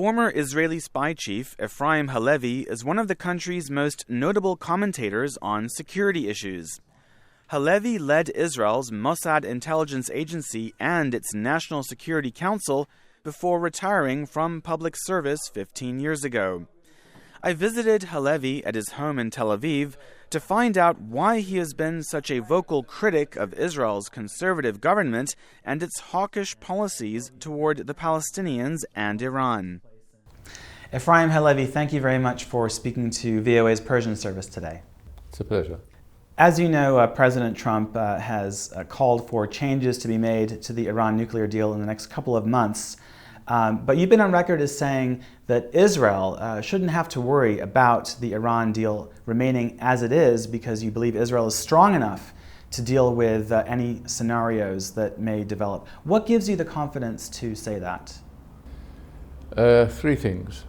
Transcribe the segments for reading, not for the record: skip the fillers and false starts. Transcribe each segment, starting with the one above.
Former Israeli spy chief Efraim Halevy is one of the country's most notable commentators on security issues. Halevy led Israel's Mossad intelligence agency and its National Security Council before retiring from public service 15 years ago. I visited Halevy at his home in Tel Aviv to find out why he has been such a vocal critic of Israel's conservative government and its hawkish policies toward the Palestinians and Iran. Efraim Halevy, thank you very much for speaking to VOA's Persian service today. It's a pleasure. As you know, President Trump has called for changes to be made to the Iran nuclear deal in the next couple of months. But you've been on record as saying that Israel shouldn't have to worry about the Iran deal remaining as it is because you believe Israel is strong enough to deal with any scenarios that may develop. What gives you the confidence to say that? Three things.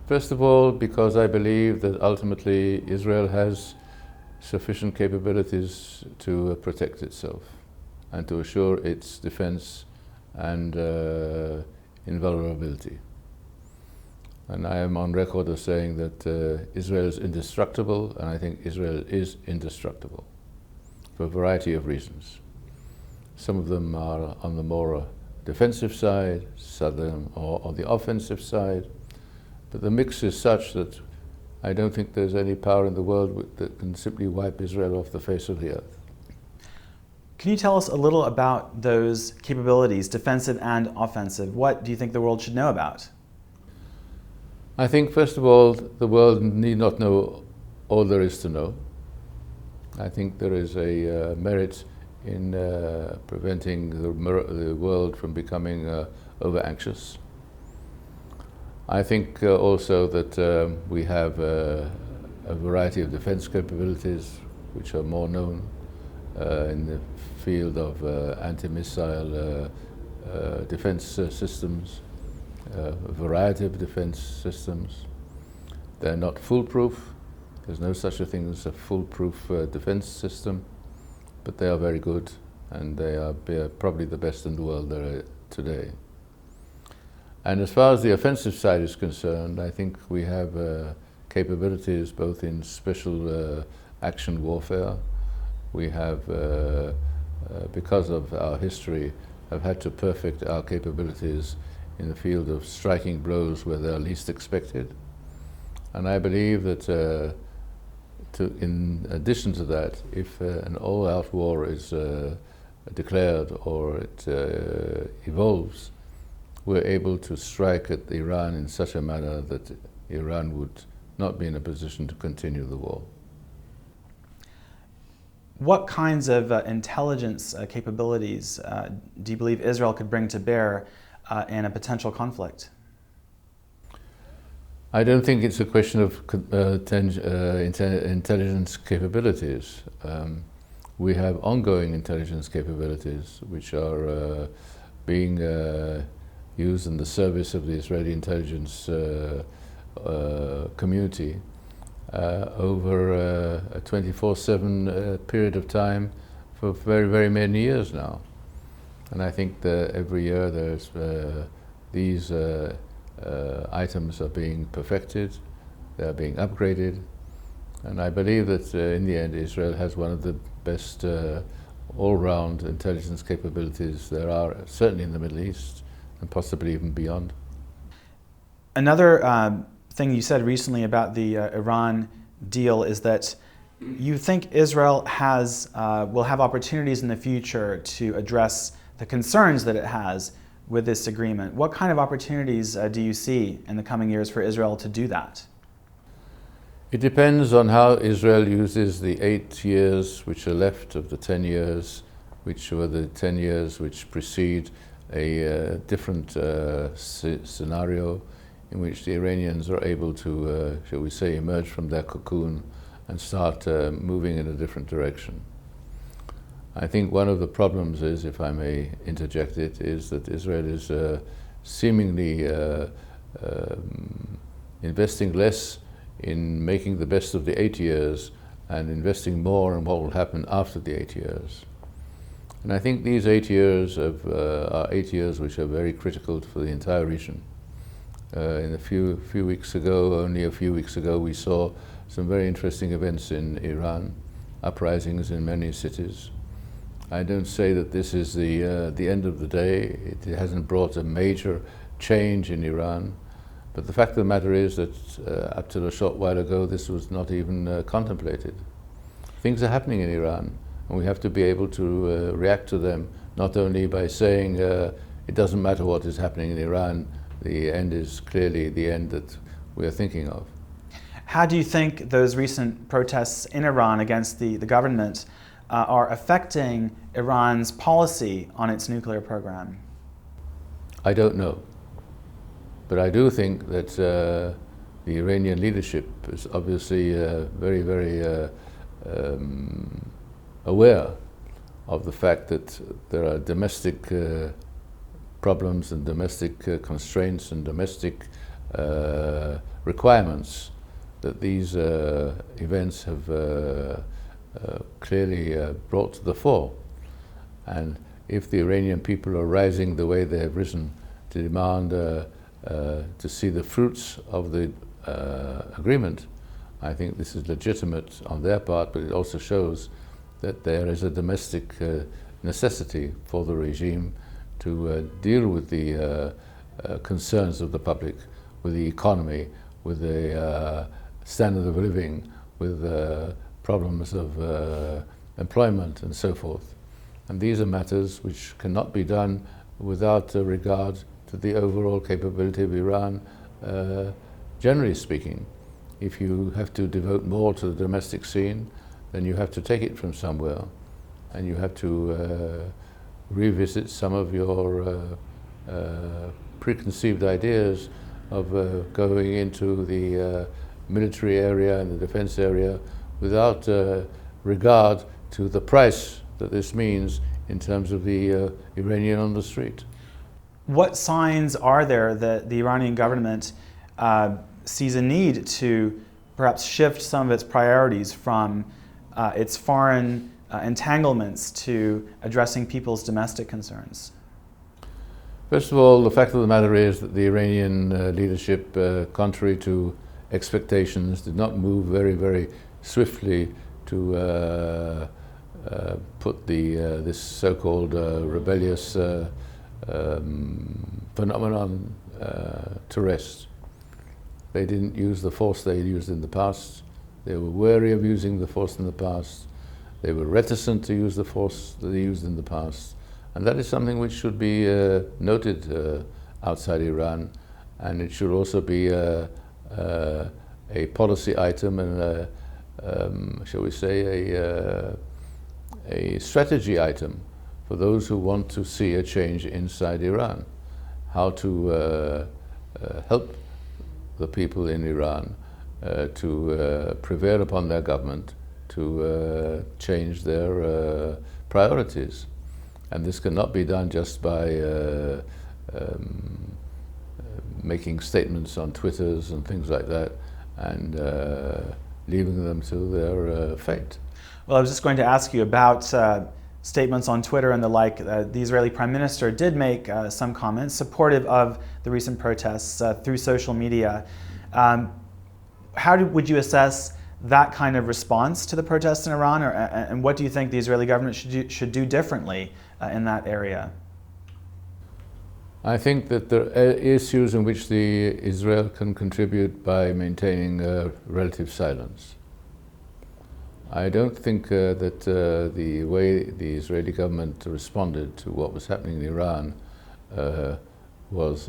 First of all, because I believe that ultimately Israel has sufficient capabilities to protect itself and to assure its defense and invulnerability. And I am on record as saying that Israel is indestructible, and I think Israel is indestructible for a variety of reasons. Some of them are on the more defensive side, some of them are on the offensive side, but the mix is such that I don't think there's any power in the world that can simply wipe Israel off the face of the earth. Can you tell us a little about those capabilities, defensive and offensive? What do you think the world should know about? I think, first of all, the world need not know all there is to know. I think there is a merit in preventing the world from becoming over-anxious. I think also that we have a variety of defense capabilities which are more known in the field of anti-missile defense systems, a variety of defense systems. They're not foolproof. There's no such a thing as a foolproof defense system, but they are very good, and they are probably the best in the world there are today. And as far as the offensive side is concerned, I think we have capabilities both in special action warfare. We have, because of our history, have had to perfect our capabilities in the field of striking blows where they are least expected. And I believe that in addition to that, if an all-out war is declared or it evolves, we're able to strike at Iran in such a manner that Iran would not be in a position to continue the war. What kinds of intelligence capabilities do you believe Israel could bring to bear in a potential conflict? I don't think it's a question of intelligence capabilities. We have ongoing intelligence capabilities which are being used in the service of the Israeli intelligence community over a 24/7 period of time for very, very many years now. And I think that every year there's these items are being perfected, they're being upgraded, and I believe that in the end Israel has one of the best all-round intelligence capabilities there are, certainly in the Middle East, and possibly even beyond. Another thing you said recently about the Iran deal is that you think Israel will have opportunities in the future to address the concerns that it has with this agreement. What kind of opportunities do you see in the coming years for Israel to do that? It depends on how Israel uses the 8 years which are left of the 10 years, which were the 10 years which precede a different scenario in which the Iranians are able to, shall we say, emerge from their cocoon and start moving in a different direction. I think one of the problems is, if I may interject it, is that Israel is seemingly investing less in making the best of the 8 years and investing more in what will happen after the 8 years. And I think these 8 years are 8 years which are very critical for the entire region. In only a few weeks ago, we saw some very interesting events in Iran, uprisings in many cities. I don't say that this is the end of the day. It hasn't brought a major change in Iran, but the fact of the matter is that up till a short while ago, this was not even contemplated. Things are happening in Iran, and we have to be able to react to them, not only by saying it doesn't matter what is happening in Iran, the end is clearly the end that we are thinking of. How do you think those recent protests in Iran against the government are affecting Iran's policy on its nuclear program? I don't know. But I do think that the Iranian leadership is obviously very, very aware of the fact that there are domestic problems and domestic constraints and domestic requirements that these events have clearly brought to the fore. And if the Iranian people are rising the way they have risen to demand to see the fruits of the agreement, I think this is legitimate on their part, but it also shows that there is a domestic necessity for the regime to deal with the concerns of the public, with the economy, with the standard of living, with problems of employment and so forth. And these are matters which cannot be done without regard to the overall capability of Iran, generally speaking. If you have to devote more to the domestic scene, then you have to take it from somewhere, and you have to revisit some of your preconceived ideas of going into the military area and the defense area without regard to the price that this means in terms of the Iranian on the street. What signs are there that the Iranian government sees a need to perhaps shift some of its priorities from its foreign entanglements to addressing people's domestic concerns? First of all, the fact of the matter is that the Iranian leadership, contrary to expectations, did not move very, very swiftly to put this so-called rebellious phenomenon to rest. They didn't use the force they used in the past. They were wary of using the force in the past. They were reticent to use the force that they used in the past. And that is something which should be noted outside Iran, and it should also be a policy item and shall we say a strategy item for those who want to see a change inside Iran. How to help the people in Iran to prevail upon their government to change their priorities. And this cannot be done just by making statements on Twitters and things like that and leaving them to their fate. Well, I was just going to ask you about statements on Twitter and the like. The Israeli Prime Minister did make some comments supportive of the recent protests through social media. Would you assess that kind of response to the protests in Iran, and what do you think the Israeli government should do differently in that area? I think that there are issues in which Israel can contribute by maintaining relative silence. I don't think that the way the Israeli government responded to what was happening in Iran was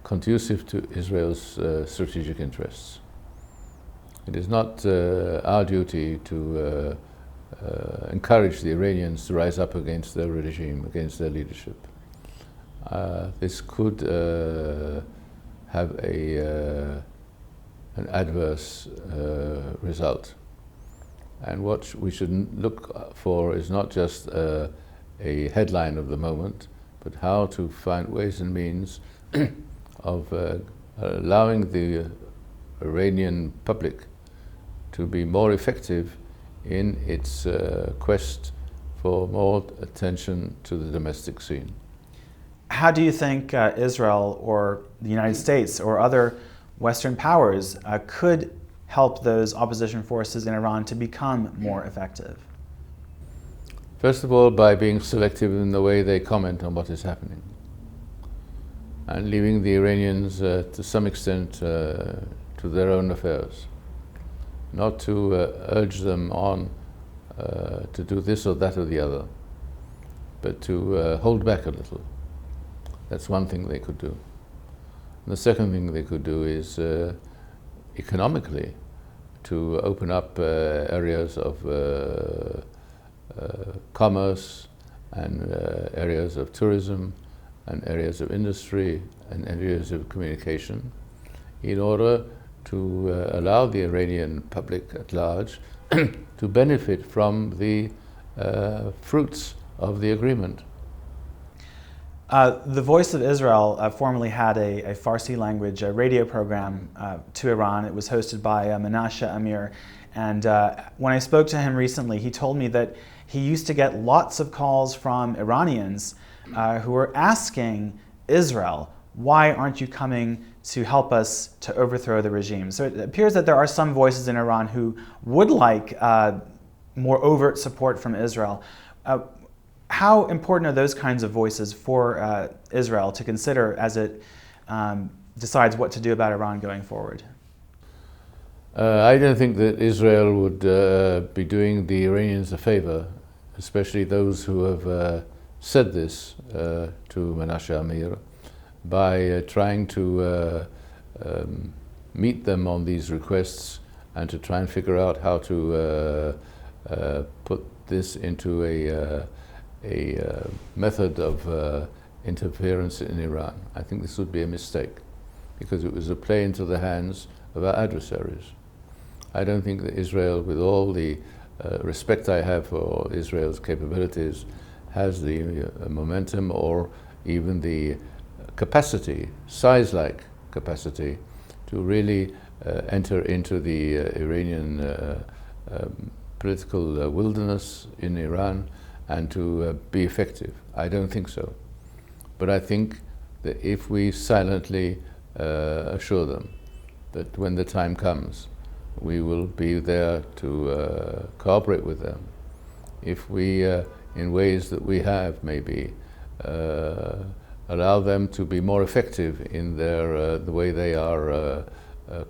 conducive to Israel's strategic interests. It is not our duty to encourage the Iranians to rise up against their regime, against their leadership. This could have an adverse result. And what we should look for is not just a headline of the moment, but how to find ways and means of allowing the Iranian public to be more effective in its quest for more attention to the domestic scene. How do you think Israel or the United States or other Western powers could help those opposition forces in Iran to become more effective? First of all, by being selective in the way they comment on what is happening, and leaving the Iranians to some extent to their own affairs, not to urge them on to do this or that or the other, but to hold back a little. That's one thing they could do. And the second thing they could do is economically to open up areas of commerce and areas of tourism and areas of industry and areas of communication in order to allow the Iranian public at large to benefit from the fruits of the agreement. The Voice of Israel formerly had a Farsi language radio program to Iran. It was hosted by Menashe Amir. And when I spoke to him recently, he told me that he used to get lots of calls from Iranians who were asking Israel, why aren't you coming to help us to overthrow the regime? So it appears that there are some voices in Iran who would like more overt support from Israel. How important are those kinds of voices for Israel to consider as it decides what to do about Iran going forward? I don't think that Israel would be doing the Iranians a favor, especially those who have said this to Menashe Amir, by trying to meet them on these requests and to try and figure out how to put this into a method of interference in Iran. I think this would be a mistake because it was a play into the hands of our adversaries. I don't think that Israel, with all the respect I have for Israel's capabilities, has the momentum or even the capacity, size-like capacity, to really enter into the Iranian political wilderness in Iran and to be effective. I don't think so. But I think that if we silently assure them that when the time comes, we will be there to cooperate with them. If we, in ways that we have maybe, allow them to be more effective in their the way they are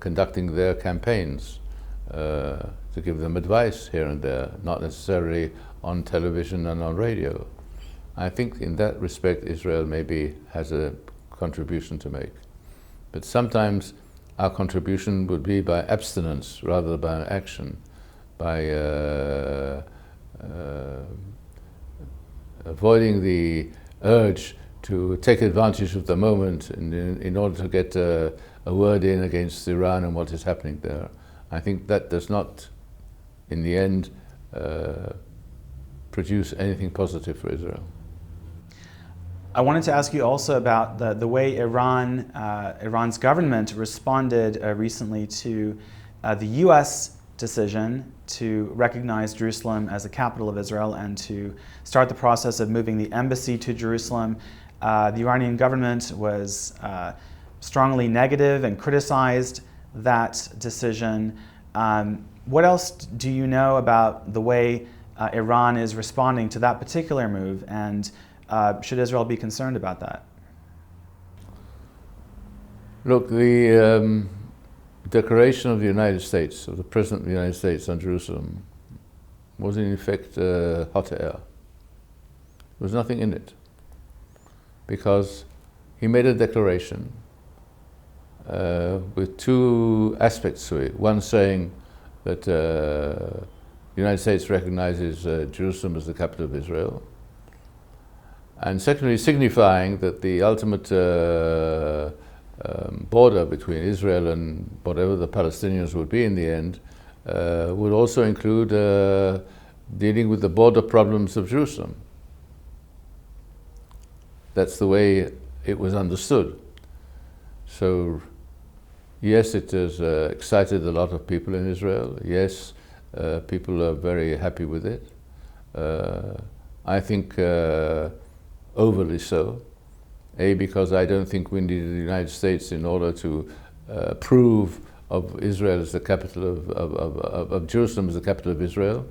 conducting their campaigns, to give them advice here and there, not necessarily on television and on radio. I think in that respect Israel maybe has a contribution to make. But sometimes our contribution would be by abstinence rather than by action, by avoiding the urge to take advantage of the moment in order to get a word in against Iran and what is happening there. I think that does not, in the end, produce anything positive for Israel. I wanted to ask you also about the way Iran's government responded recently to the U.S. decision to recognize Jerusalem as the capital of Israel and to start the process of moving the embassy to Jerusalem. The Iranian government was strongly negative and criticized that decision. What else do you know about the way Iran is responding to that particular move, and should Israel be concerned about that? Look, the declaration of the United States, of the President of the United States on Jerusalem, was in effect hot air. There was nothing in it, because he made a declaration with two aspects to it. One saying that the United States recognizes Jerusalem as the capital of Israel, and secondly signifying that the ultimate border between Israel and whatever the Palestinians would be in the end would also include dealing with the border problems of Jerusalem. That's the way it was understood. So yes, it has excited a lot of people in Israel. Yes, people are very happy with it. I think overly so. Because I don't think we need the United States in order to prove of Israel as the capital of Jerusalem as the capital of Israel.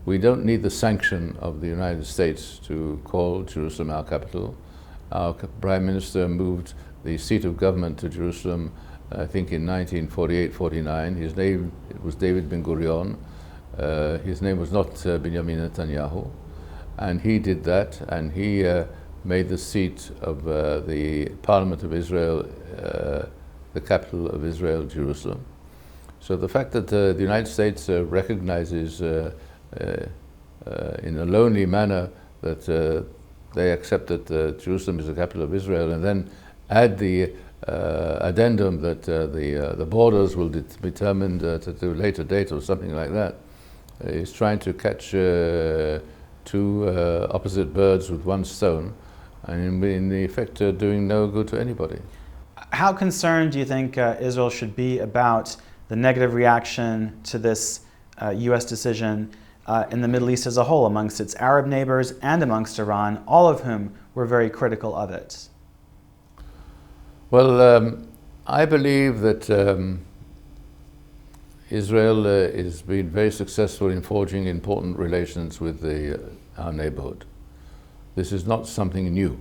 We don't need the sanction of the United States to call Jerusalem our capital. Our Prime Minister moved the seat of government to Jerusalem, I think in 1948-49. His name was David Ben-Gurion. His name was not Benjamin Netanyahu. And he did that, and he made the seat of the Parliament of Israel, the capital of Israel, Jerusalem. So the fact that the United States recognizes in a lonely manner that they accept that Jerusalem is the capital of Israel, and then add the addendum that the borders will be determined at a later date or something like that, is trying to catch two opposite birds with one stone, and in effect doing no good to anybody. How concerned do you think Israel should be about the negative reaction to this U.S. decision in the Middle East as a whole, amongst its Arab neighbors and amongst Iran, all of whom were very critical of it? Well, I believe that Israel has been very successful in forging important relations with our neighborhood. This is not something new.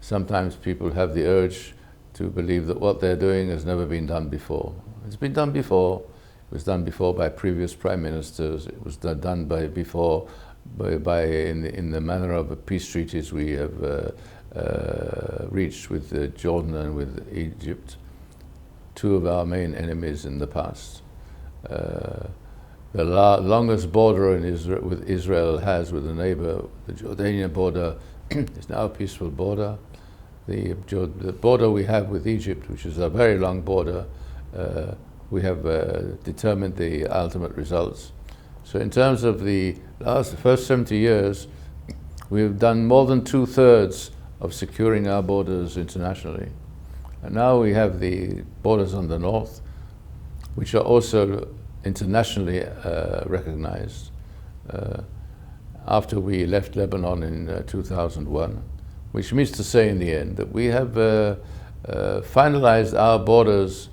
Sometimes people have the urge to believe that what they're doing has never been done before. It's been done before. It was done before by previous prime ministers. It was done before in the manner of peace treaties we have reached with Jordan and with Egypt, two of our main enemies in the past. The longest border with Israel has with a neighbor, the Jordanian border, is now a peaceful border. The border we have with Egypt, which is a very long border, we have determined the ultimate results. So in terms of the first 70 years, we've done more than 2/3 of securing our borders internationally. And now we have the borders on the north, which are also internationally recognized. After we left Lebanon in 2001, which means to say in the end that we have finalized our borders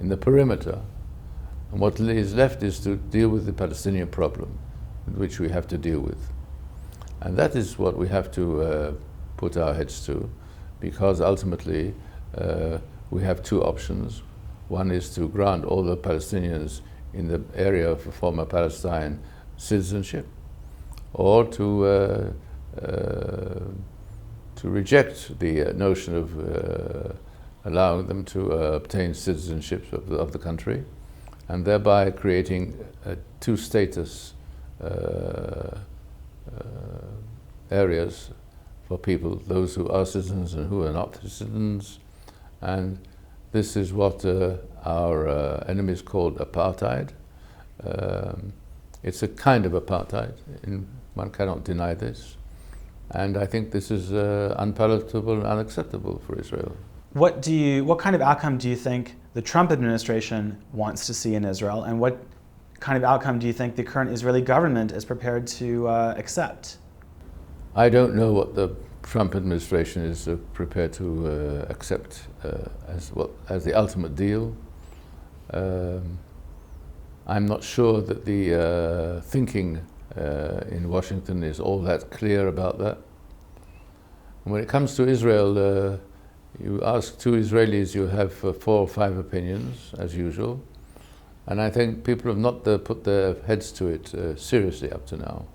in the perimeter. And what is left is to deal with the Palestinian problem, which we have to deal with. And that is what we have to put our heads to, because ultimately we have two options. One is to grant all the Palestinians in the area of former Palestine citizenship, or to reject the notion of allowing them to obtain citizenship of the country, and thereby creating two-status areas for people, those who are citizens and who are not citizens. And this is what our enemies called apartheid. It's a kind of apartheid, one cannot deny this. And I think this is unpalatable and unacceptable for Israel. What kind of outcome do you think the Trump administration wants to see in Israel, and what kind of outcome do you think the current Israeli government is prepared to accept? I don't know what the Trump administration is prepared to accept as the ultimate deal. I'm not sure that the thinking in Washington is all that clear about that. And when it comes to Israel, you ask two Israelis, you have 4 or 5 opinions, as usual. And I think people have not put their heads to it seriously up to now,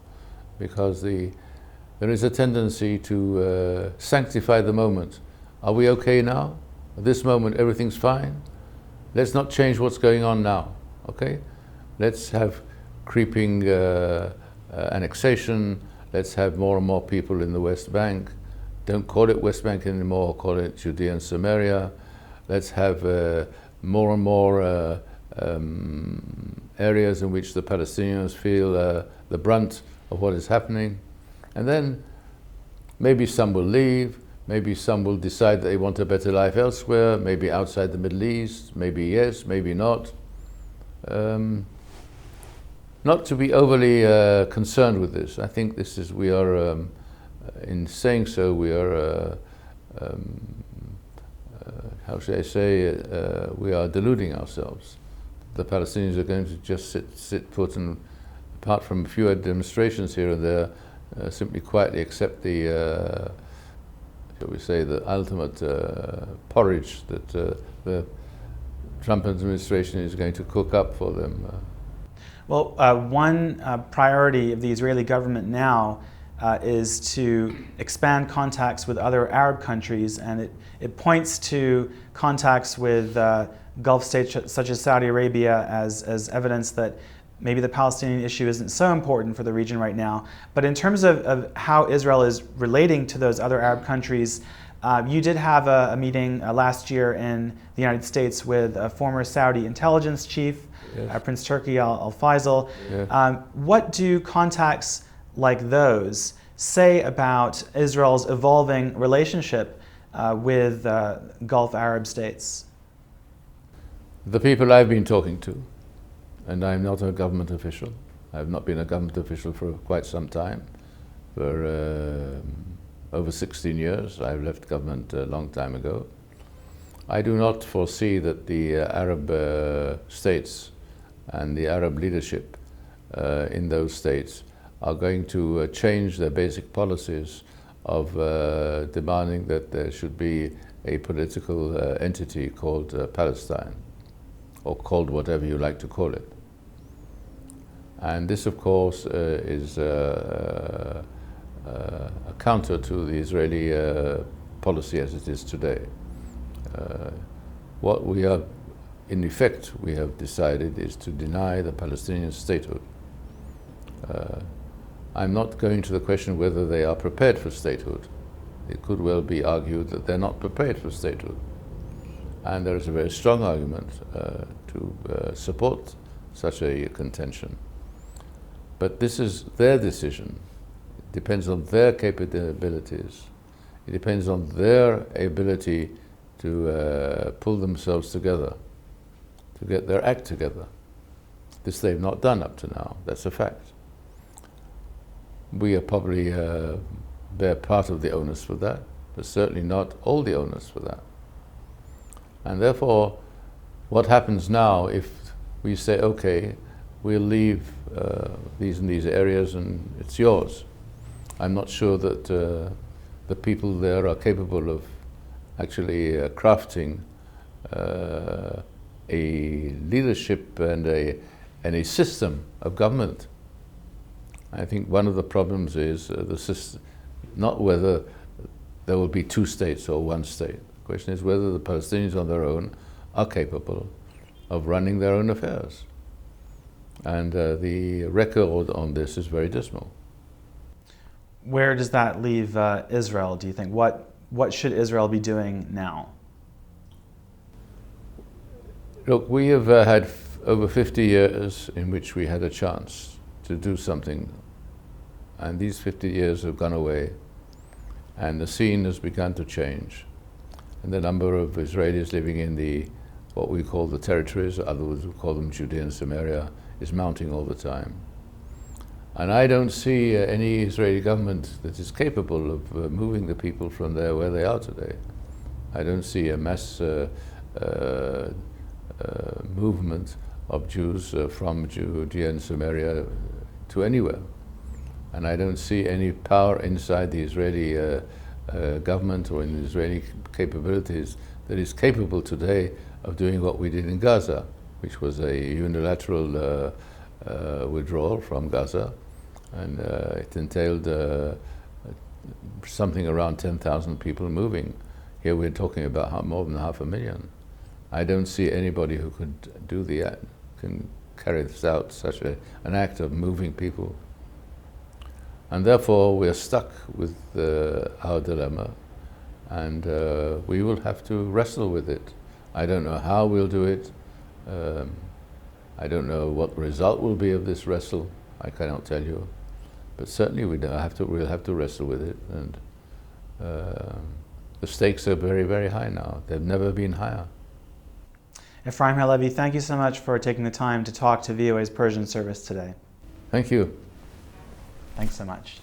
because there is a tendency to sanctify the moment. Are we okay now? At this moment, everything's fine. Let's not change what's going on now, okay? Let's have creeping annexation. Let's have more and more people in the West Bank. Don't call it West Bank anymore, call it Judea and Samaria. Let's have more and more areas in which the Palestinians feel the brunt of what is happening. And then maybe some will leave, maybe some will decide that they want a better life elsewhere, maybe outside the Middle East, maybe yes, maybe not. Not to be overly concerned with this. I think we are in saying so, we are, how should I say, we are deluding ourselves. The Palestinians are going to just sit put and, apart from a few demonstrations here and there, simply quietly accept the, shall we say, the ultimate porridge that the Trump administration is going to cook up for them. Well, one priority of the Israeli government now is to expand contacts with other Arab countries, and it points to contacts with Gulf states such as Saudi Arabia as evidence that maybe the Palestinian issue isn't so important for the region right now. But in terms of how Israel is relating to those other Arab countries, you did have a meeting last year in the United States with a former Saudi intelligence chief, yes. Prince Turki Al Faisal. Yeah. What do contacts like those say about Israel's evolving relationship with Gulf Arab states? The people I've been talking to, and I'm not a government official. I've not been a government official for quite some time. For over 16 years. I've left government a long time ago. I do not foresee that the Arab states and the Arab leadership in those states are going to change their basic policies of demanding that there should be a political entity called Palestine, or called whatever you like to call it. And this, of course, is a counter to the Israeli policy as it is today. What we are, in effect, we have decided is to deny the Palestinian statehood. I'm not going to the question whether they are prepared for statehood. It could well be argued that they're not prepared for statehood. And there is a very strong argument to support such a contention. But this is their decision. It depends on their capabilities. It depends on their ability to pull themselves together, to get their act together. This they've not done up to now. That's a fact. We are probably bear part of the onus for that, but certainly not all the onus for that. And therefore, what happens now if we say, okay, we'll leave these and these areas and it's yours? I'm not sure that the people there are capable of actually crafting a leadership and a system of government. I think one of the problems is the system, not whether there will be two states or one state. The question is whether the Palestinians on their own are capable of running their own affairs. And the record on this is very dismal. Where does that leave Israel, do you think? What should Israel be doing now? Look, we have had over 50 years in which we had a chance to do something. And these 50 years have gone away, and the scene has begun to change. And the number of Israelis living in what we call the territories, others would call them Judea and Samaria, is mounting all the time. And I don't see any Israeli government that is capable of moving the people from there where they are today. I don't see a mass movement of Jews from Judea and Samaria to anywhere. And I don't see any power inside the Israeli government or in the Israeli capabilities that is capable today of doing what we did in Gaza, which was a unilateral withdrawal from Gaza. And it entailed something around 10,000 people moving. Here we're talking about more than 500,000. I don't see anybody who could do can carry this out, such an act of moving people. And therefore we're stuck with our dilemma, and we will have to wrestle with it. I don't know how we'll do it. I don't know what the result will be of this wrestle. I cannot tell you. But certainly we'll have to wrestle with it. And the stakes are very, very high now. They've never been higher. Efraim Halevy, thank you so much for taking the time to talk to VOA's Persian service today. Thank you. Thanks so much.